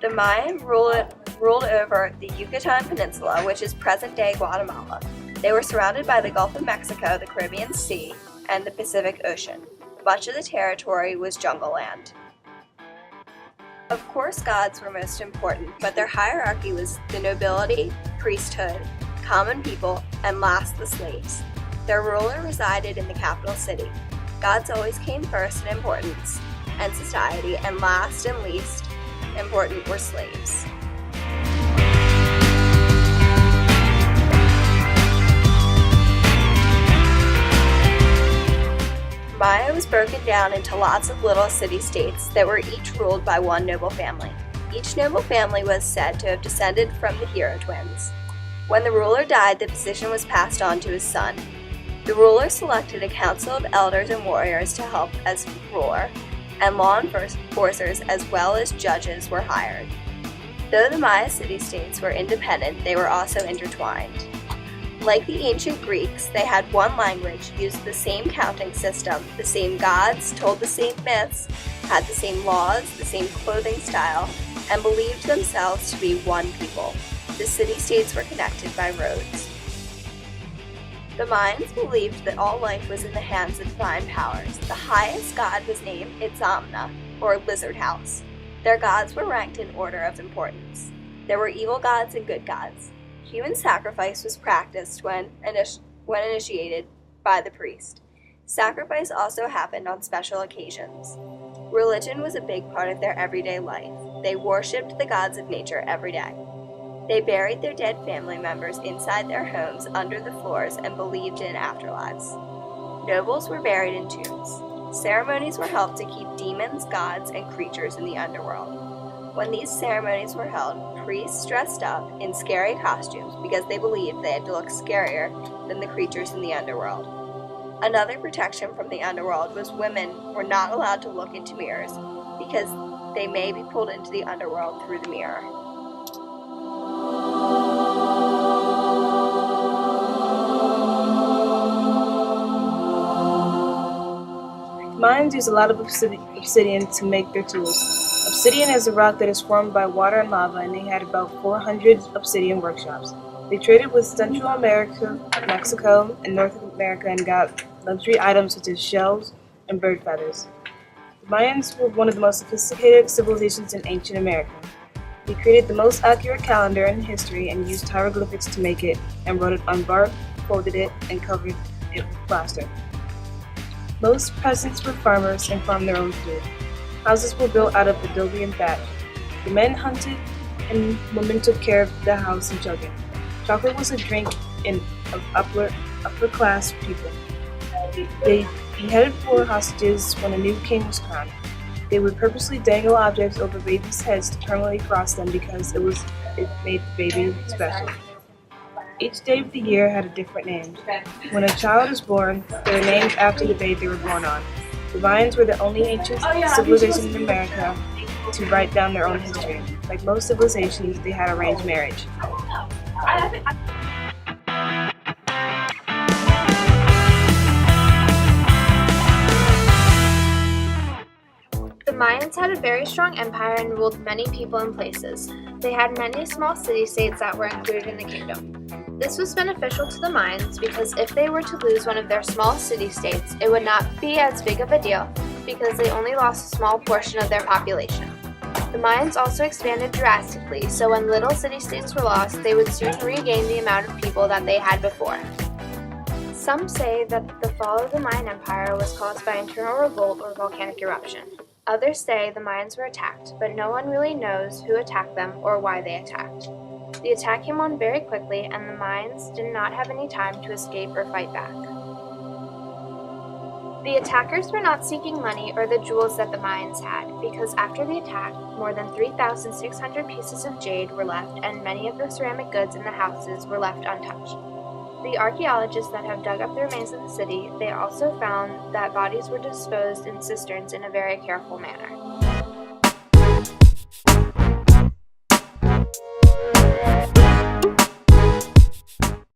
The Maya ruled over the Yucatan Peninsula, which is present-day Guatemala. They were surrounded by the Gulf of Mexico, the Caribbean Sea, and the Pacific Ocean. Much of the territory was jungle land. Of course, gods were most important, but their hierarchy was the nobility, priesthood, common people, and last the slaves. Their ruler resided in the capital city. Gods always came first in importance and society, and last and least important were slaves. Maya was broken down into lots of little city-states that were each ruled by one noble family. Each noble family was said to have descended from the hero twins. When the ruler died, the position was passed on to his son. The ruler selected a council of elders and warriors to help as ruler, and law enforcers as well as judges were hired. Though the Maya city-states were independent, they were also intertwined. Like the ancient Greeks, they had one language, used the same counting system, the same gods, told the same myths, had the same laws, the same clothing style, and believed themselves to be one people. The city-states were connected by roads. The Mayans believed that all life was in the hands of divine powers. The highest god was named Itzamna, or Lizard House. Their gods were ranked in order of importance. There were evil gods and good gods. Human sacrifice was practiced when initiated by the priest. Sacrifice also happened on special occasions. Religion was a big part of their everyday life. They worshipped the gods of nature every day. They buried their dead family members inside their homes under the floors and believed in afterlives. Nobles were buried in tombs. Ceremonies were held to keep demons, gods, and creatures in the underworld. When these ceremonies were held, priests dressed up in scary costumes because they believed they had to look scarier than the creatures in the underworld. Another protection from the underworld was women were not allowed to look into mirrors because they may be pulled into the underworld through the mirror. Mayans use a lot of obsidian to make their tools. Obsidian is a rock that is formed by water and lava, and they had about 400 obsidian workshops. They traded with Central America, Mexico, and North America and got luxury items such as shells and bird feathers. The Mayans were one of the most sophisticated civilizations in ancient America. They created the most accurate calendar in history and used hieroglyphics to make it, and wrote it on bark, folded it, and covered it with plaster. Most peasants were farmers and farmed their own food. Houses were built out of adobe and thatch. The men hunted and women took care of the house and children. Chocolate was a drink of upper class people. They beheaded poor hostages when a new king was crowned. They would purposely dangle objects over babies' heads to permanently cross them because it made the baby special. Each day of the year had a different name. When a child is born, they are named after the day they were born on. The Mayans were the only ancient civilization in America to write down their own history. Like most civilizations, they had arranged marriage. The Mayans had a very strong empire and ruled many people and places. They had many small city-states that were included in the kingdom. This was beneficial to the Mayans because if they were to lose one of their small city-states, it would not be as big of a deal because they only lost a small portion of their population. The Mayans also expanded drastically, so when little city-states were lost, they would soon regain the amount of people that they had before. Some say that the fall of the Mayan Empire was caused by internal revolt or volcanic eruption. Others say the Mayans were attacked, but no one really knows who attacked them or why they attacked. The attack came on very quickly, and the Mayans did not have any time to escape or fight back. The attackers were not seeking money or the jewels that the Mayans had, because after the attack, more than 3,600 pieces of jade were left, and many of the ceramic goods in the houses were left untouched. The archaeologists that have dug up the remains of the city, they also found that bodies were disposed in cisterns in a very careful manner.